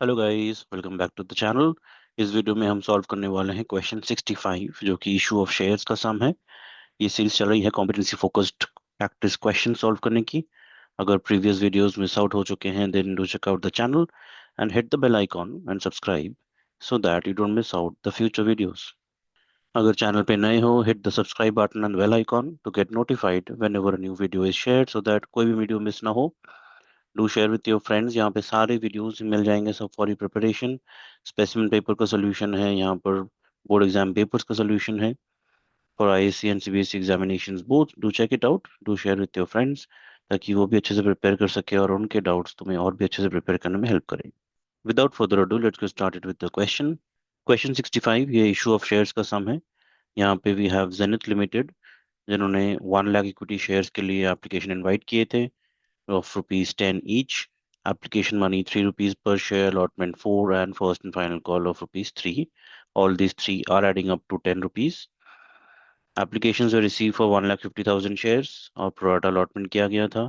Hello guys, welcome back to the channel. इस video में हम सॉल्व करने वाले हैं क्वेश्चन 65 जो कि इशू ऑफ शेयर्स का सम है। ये सीरीज चल रही है competency focused practice question solve करने की। अगर प्रीवियस वीडियोस मिस आउट हो चुके हैं then do check out the channel and hit the bell icon and subscribe so that you don't miss out the future videos. अगर channel पे नए हो, hit the subscribe button and bell icon to get notified whenever new video is shared so that कोई भी video miss ना हो। Do share with your friends. यहाँ पे सारे वीडियोस मिल जाएंगे सब for your preparation. Specimen paper का सोल्यूशन है यहाँ पर, बोर्ड एग्जाम पेपर्स का सोल्यूशन है for ISC and CBSE examinations both. Do check it out, do share with your friends ताकि वो भी अच्छे से प्रिपेयर कर सके और उनके डाउट्स तुम्हें और भी अच्छे से प्रिपेयर करने में हेल्प करें। Without further ado let's get started with the question. Question 65 ये इशू ऑफ शेयर्स का सम है। यहाँ पे वी हैव जेनिथ लिमिटेड जिन्होंने 1 लाख इक्विटी शेयर्स के लिए एप्लीकेशन इनवाइट किए थे of rupees 10 each. Application money 3 rupees per share, allotment 4, and first and final call of rupees 3. All these three are adding up to 10 rupees. Applications were received for 1,50,000 shares और pro rata allotment किया गया था।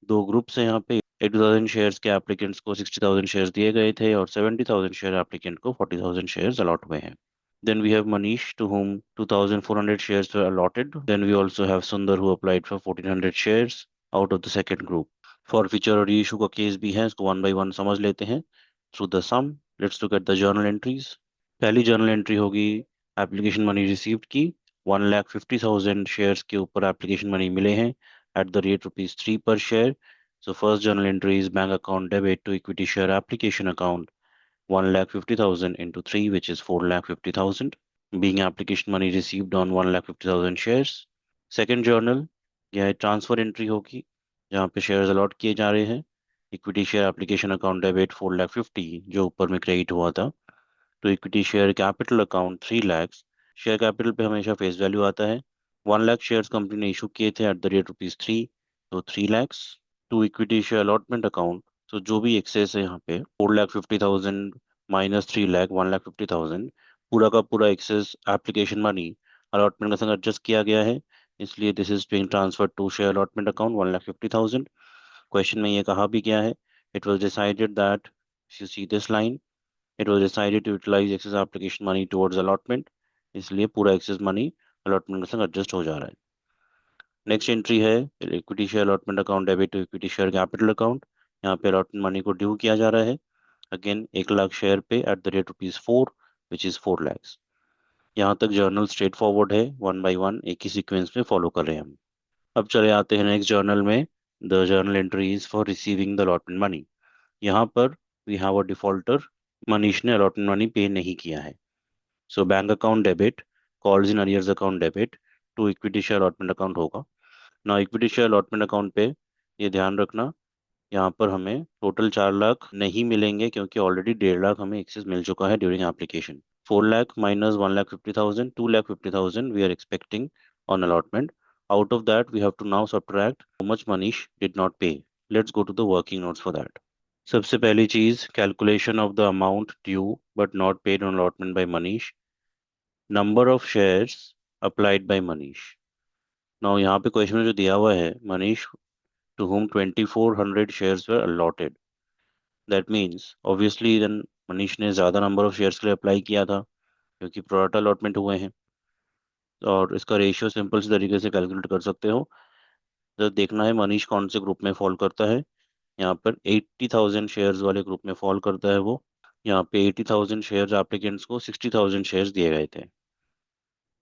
दो groups हैं यहाँ पे। 80,000 shares के applicants को 60,000 शेयर्स दिए गए थे और 70,000 शेयर एप्लीकेंट को 40,000 शेयर्स अलॉट हुए हैं। Then we have Manish to whom 2,400 shares were allotted. Then we also have Sundar who applied for 1,400 shares out of the second group. Forfeiture और issue का case भी है, इसको one by one समझ लेते हैं through the sum. Let's look at the journal entries. पहली journal entry होगी एप्लीकेशन मनी रिसीव्ड की। 1,50,000 शेयर्स के ऊपर एप्लीकेशन मनी मिले हैं एट द रेट रुपीज 3 पर share. So first journal entry is bank account debit to equity share application account 1,50,000 into 3 which is 4,50,000 being application money received on 1,50,000 shares. Second journal यह transfer entry होगी जहाँ पे shares allot किए जा रहे हैं। Equity share application account debit 4,50,000 जो ऊपर में क्रेडिट हुआ था तो equity share capital account 3 lakhs। Share capital पे हमेशा फेस वैल्यू आता है। 1 लाख शेयर्स कंपनी ने इशू किए थे एट द रेट रुपीज 3 तो 3 lakhs। To equity share allotment account, तो जो भी एक्सेस है यहाँ पे 4,50,000 माइनस 3 लाख 1,50,000 पूरा का पूरा एक्सेस एप्लीकेशन मनी अलॉटमेंट के संग एडजस्ट किया गया है। इसलिए this is being transfer to share allotment account 1,50,000। Question में ये कहा भी गया है it was decided that, you see this line, it was decided to utilise excess application money towards allotment. इसलिए पूरा एक्सेस मनी अलॉटमेंट के संग एडजस्ट हो जा रहा है। नेक्स्ट एंट्री है equity share allotment account debit to equity share capital account. यहाँ पे अलॉटमेंट मनी को ड्यू किया जा रहा है अगेन 1 लाख शेयर पे at the rate rupees 4 which is 4 lakhs। यहाँ तक जर्नल स्ट्रेट फॉरवर्ड है, वन बाय वन एक ही सीक्वेंस में फॉलो कर रहे हैं हम। अब चले आते हैं नेक्स्ट जर्नल में। The journal entry is for receiving the allotment money. यहाँ पर we have a defaulter, Manish ने अलॉटमेंट मनी पे नहीं किया है। So bank account debit calls in arrears account debit to equity share allotment account होगा ना। Equity share allotment account पे ये ध्यान रखना, यहाँ पर हमें टोटल 4 लाख नहीं मिलेंगे क्योंकि ऑलरेडी 1.5 लाख हमें एक्सेस मिल चुका है during application. 4 lakh minus 1,50,000 2,50,000 we are expecting on allotment. Out of that we have to now subtract how much Manish did not pay. Let's go to the working notes for that. सबसे पहली चीज calculation of the amount due but not paid on allotment by Manish. Number of shares applied by Manish. Now यहाँ पे question में जो दिया हुआ है Manish to whom 2,400 shares were allotted. That means obviously then Manish ने ज़्यादा नंबर ऑफ शेयर्स के लिए अप्लाई किया था क्योंकि प्रोराटा अलॉटमेंट हुए हैं। और इसका रेशियो सिंपल से तरीके से कैलकुलेट कर सकते हो। जब देखना है मनीष कौन से ग्रुप में फॉल करता है, यहाँ पर 80,000 शेयर्स वाले ग्रुप में फॉल करता है वो। यहाँ पे 80,000 शेयर्स एप्लीकेंट्स को 60,000 शेयर्स दिए गए थे।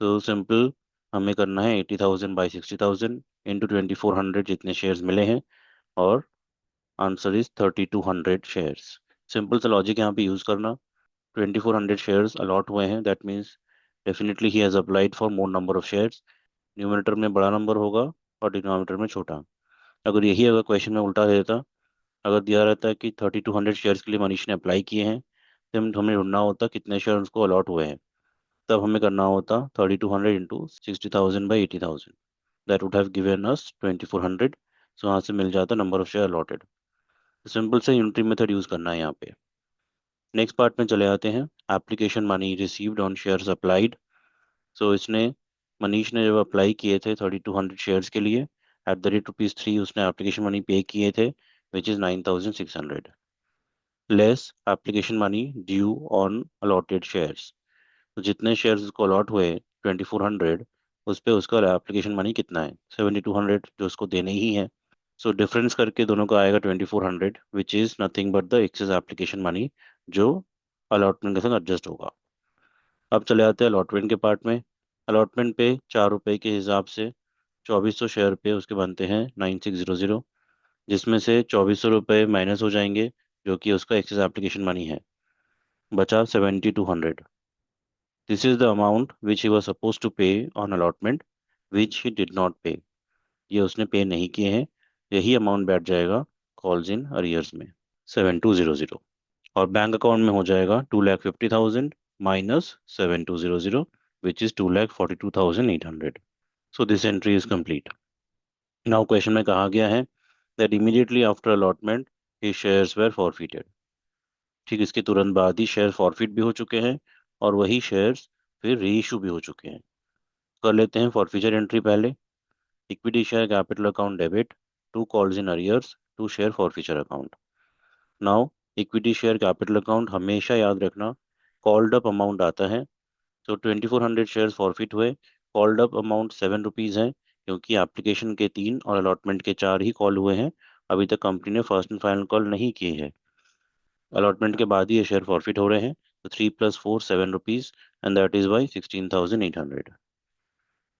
तो सिंपल हमें करना है 80,000 बाई 60,000 इंटू 2,400 जितने शेयर्स मिले हैं और आंसर इज 3,200 शेयर्स। सिंपल सा लॉजिक यहाँ पे यूज करना। 2,400 शेयर्स अलॉट हुए हैं that means definitely he has applied for more number of shares. Numerator में बड़ा नंबर होगा और डिनोमिनेटर में छोटा। अगर यही अगर क्वेश्चन में उल्टा दे देता, अगर दिया रहता है कि 3,200 शेयर्स के लिए मनीष ने अप्लाई किए हैं तो हमें ढूंढना होता कितने शेयर उसको अलॉट हुए हैं। तब हमें करना होता 3,200 into 60,000 by 80,000। That would have given us 2,400। सो यहाँ से मिल जाता number of share allotted. Simple से यूनिटरी मेथड यूज करना है यहाँ पे। नेक्स्ट पार्ट में चले आते हैं। Application money received on shares applied. So इसने मनीष ने जब अप्लाई किए थे 3,200 शेयर्स के लिए एट द रेट रुपीज 3 उसने एप्लीकेशन मनी पे किए थे which is 9,600। Less application money due on allotted shares. तो जितने शेयर्स उसको अलॉट हुए 2400, उस पे उसका एप्लीकेशन मनी कितना है 7200, जो उसको देने ही है। सो डिफरेंस करके दोनों का आएगा 2400, which is nothing but the excess application money जो अलॉटमेंट के साथ एडजस्ट होगा। अब चले आते हैं अलॉटमेंट के पार्ट में। अलॉटमेंट पे 4 रुपए के हिसाब से 2400 शेयर पे उसके बनते हैं 9600, जिसमें से 2400 रुपये माइनस हो जाएंगे, जो कि उसका एक्सेस एप्लीकेशन मनी है। बचा 7200। This is the amount which he was suppose to pay on allotment, which he did not pay. ये उसने पे नहीं किए हैं। यही अमाउंट बैठ जाएगा कॉल्स इन अरियर्स में, 7200। और बैंक अकाउंट में हो जाएगा 2,50,000 minus 7200, which is 2,42,800। So this entry is complete. Now question में कहा गया है दैट इमीडिएटली आफ्टर अलॉटमेंट ही शेयर्स वेर फॉरफिटेड। ठीक इसके तुरंत बाद ही शेयर फॉरफिट भी हो चुके हैं, और वही शेयर्स फिर री इशू भी हो चुके हैं। कर लेते हैं फॉरफिचर एंट्री पहले। Equity share capital account debit, to calls in arrears, to share forfeiture account. Now equity share capital account हमेशा याद रखना कॉल्ड अप अमाउंट आता है। तो 2400 शेयर्स फॉरफिट हुए। कॉल्ड अप अमाउंट 7 रुपीज़ है, क्योंकि एप्लीकेशन के 3 और अलॉटमेंट के 4 ही कॉल हुए हैं। अभी तक कंपनी ने फर्स्ट एंड फाइनल कॉल नहीं की है। अलॉटमेंट के बाद ही ये शेयर फॉरफिट हो रहे हैं। तो 3 + 4 7 rupees, and that is by 16,800।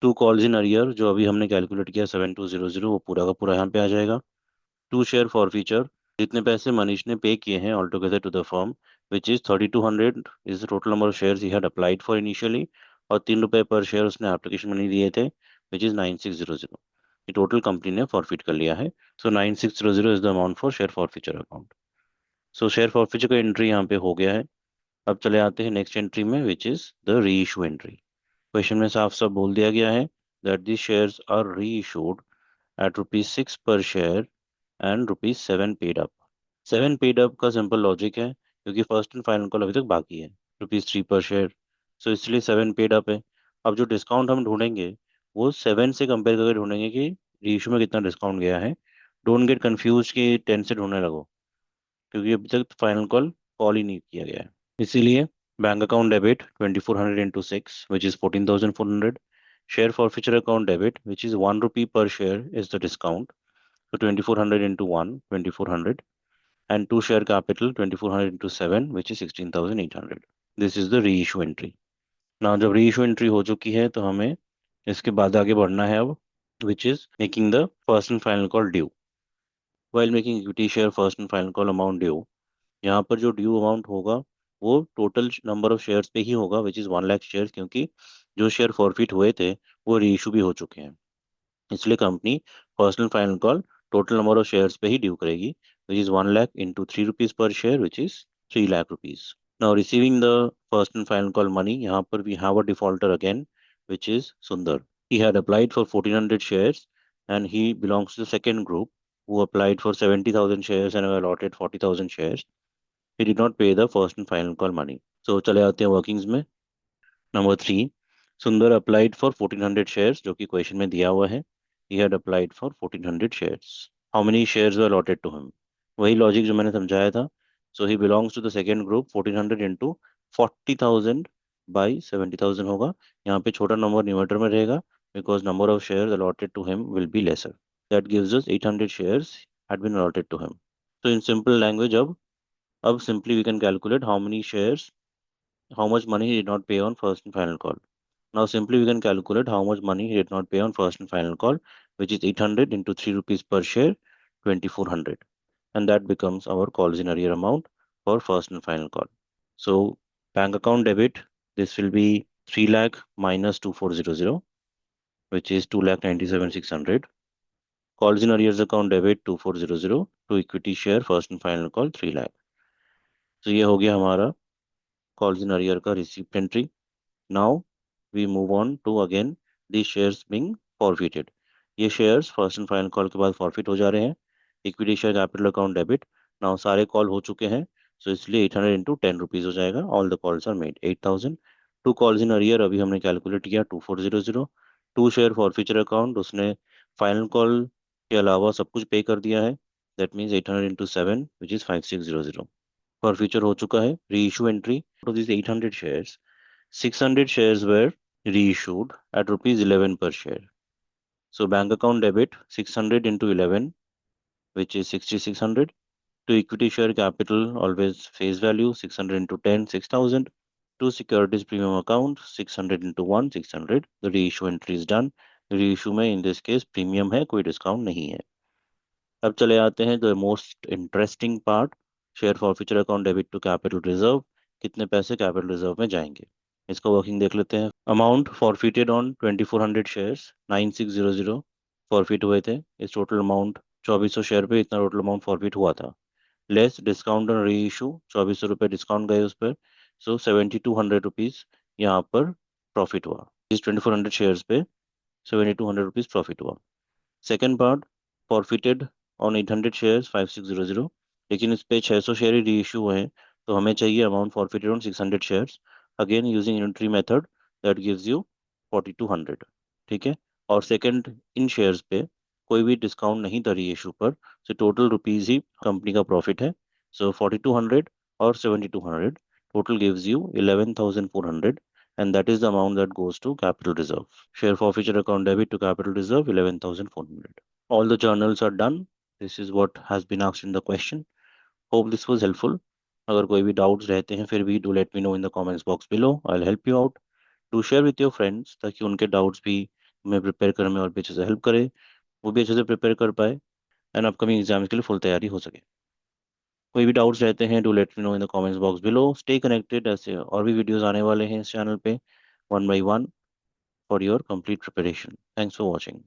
To calls in arrear जो अभी हमने कैलकुलेट किया 7200, वो पूरा का पूरा यहाँ पे आ जाएगा। टू शेयर फॉरफिचर, जितने पैसे मनीष ने पे किए हैं all together to the firm, which is 3200, is the total number of shares he had applied for initially. और 3 रुपए पर शेयर उसने एप्लीकेशन मनी दिए थे, विच इज 9600। ये टोटल कंपनी ने फॉरफिट कर लिया है। सो 9600 is the amount for share forfeiture account. So share forfeiture का एंट्री यहाँ पे हो गया है। अब चले आते हैं नेक्स्ट एंट्री में, विच इज द री इशू एंट्री। क्वेश्चन में साफ साफ बोल दिया गया है दैट दी शेयर्स आर री इशूड एट ₹6 पर share and ₹7 paid up. 7 paid up का सिंपल लॉजिक है, क्योंकि फर्स्ट एंड फाइनल कॉल अभी तक बाकी है, ₹3 पर शेयर। सो इसलिए 7 पेड अप है। अब जो डिस्काउंट हम ढूंढेंगे वो 7 से कंपेयर करके ढूंढेंगे कि रीइशू में कितना डिस्काउंट गया है। डोंट गेट कंफ्यूज कि 10 से ढूंढने लगो, क्योंकि अभी तक फाइनल कॉल कॉल ही नहीं किया गया है। इसीलिए bank account debit 2400 into 6, which is 14,400। Share forfeiture account debit, which is ₹1 per share is the discount. So 2400 into 1, 2400, and two share capital 2400 into 7, which is 16,800. This is the reissue entry. Now जब reissue entry हो चुकी है तो हमें इसके बाद आगे बढ़ना है अब, which is making the first and final call due. While making equity share first and final call amount due, यहाँ पर जो ड्यू अमाउंट होगा वो टोटल नंबर ऑफ शेयर्स पे ही होगा, विच इज़ 1 लाख शेयर, क्योंकि जो शेयर फॉरफिट हुए थे वो रीइशू भी हो चुके हैं। इसलिए company first and final call total number of shares पे ही ड्यू करेगी, which is 1 lakh into 3 rupees पर share, which is 3 lakh rupees. Now receiving the first and final call money, यहाँ पर we have a defaulter again, which is Sundar. He had applied for 1400 shares, and he belongs to the second group who applied for 70,000 shares and were allotted 40,000 shares. He did not pay the first and final call money. So चले आते हैं workings में। Number 3, सुंदर applied for 1400 shares, जो कि question में दिया हुआ है। He had applied for 1400 shares. How many shares were allotted to him? वही लॉजिक जो मैंने समझाया था। So he belongs to the second group. 1400 into 40,000 by 70,000 होगा। यहाँ पे छोटा नंबर न्यूमरेटर में रहेगा, because number of shares allotted to him will be lesser. That gives us 800 shares had been allotted to him. तो इन सिंपल लैंग्वेज, अब simply we can calculate how many shares, how much money he did not pay on first and final call. Now simply we can calculate how much money he did not pay on first and final call, which is 800 into 3 rupees per share, 2400. And that becomes our calls in arrear amount for first and final call. So bank account debit, this will be 3 lakh minus 2400, which is 2,97,600. Calls in arrears account debit 2400 to equity share first and final call 3 lakh. तो ये हो गया हमारा calls in arrear का receipt entry. Now we move on to again the shares being forfeited. ये shares first and final call के बाद forfeit हो जा रहे हैं। Equity share capital account debit. Now सारे call हो चुके हैं, so इसलिए 800 into 10 रुपीज़ हो जाएगा। All the calls are made 8,000. To calls in arrear अभी हमने कैलकुलेट किया 2400। टू शेयर फॉरफीचर अकाउंट, उसने फाइनल कॉल के अलावा सब कुछ पे कर दिया है। That means 800 into 7, which is 5600। Forfeiture हो चुका है, reissue entry to this 800 shares, 600 shares were reissued at rupees 11 per share. So bank account debit 600 into 11, which is 6600. To equity share capital, always face value 600 into 10, 6000. To securities premium account 600 into 1, 600. The reissue entry is done. Reissue में in this case premium है, कोई discount नहीं है. अब चले आते हैं the most interesting part, share forfeiture account debit to capital reserve, कितने पैसे कैपिटल रिजर्व में जाएंगे, इसका वर्किंग देख लेते हैं। Amount forfeited on 2400 shares 9600 forfeit हुए थे, इस टोटल अमाउंट 2400 शेयर पे इतना टोटल अमाउंट फॉरफिट हुआ था, लेस डिस्काउंट ऑन री इशू 2400 रुपये डिस्काउंट गए उस पर, सो 7200 रुपीज़ यहाँ पर प्रॉफिट हुआ, इस 2400 शेयर्स पे 7200 रुपीज़ प्रॉफिट हुआ। Second part, forfeited on 800 shares 5600, लेकिन इस पे 600 शेयर ही री इशू हुए हैं, तो हमें चाहिए amount forfeited on 600 shares, again using unitary method, that gives you 4200। ठीक है, और सेकंड इन शेयर्स पे कोई भी डिस्काउंट नहीं था री इशू पर, so टोटल रुपीज ही कंपनी का प्रॉफिट है, सो 4200 और 7200 total gives you 11400, and that is the amount that goes to capital reserve. Share forfeiture account debit to capital reserve 11,400. All the journals are done. This is what has been asked in the question. Hope this was helpful. अगर कोई भी doubts रहते हैं फिर भी do let me know in the comments box below, I will help you out. Do share with your friends ताकि उनके doubts भी हमें प्रिपेयर करने में और भी अच्छे से हेल्प करे, वो भी अच्छे से प्रिपेयर कर पाए एंड अपकमिंग एग्जाम्स के लिए फुल तैयारी हो सके। कोई भी डाउट्स रहते हैं do let me know in the comments box below. Stay connected, ऐसे और भी वीडियोस आने वाले हैं इस चैनल पे one by one for your complete preparation. Thanks for watching.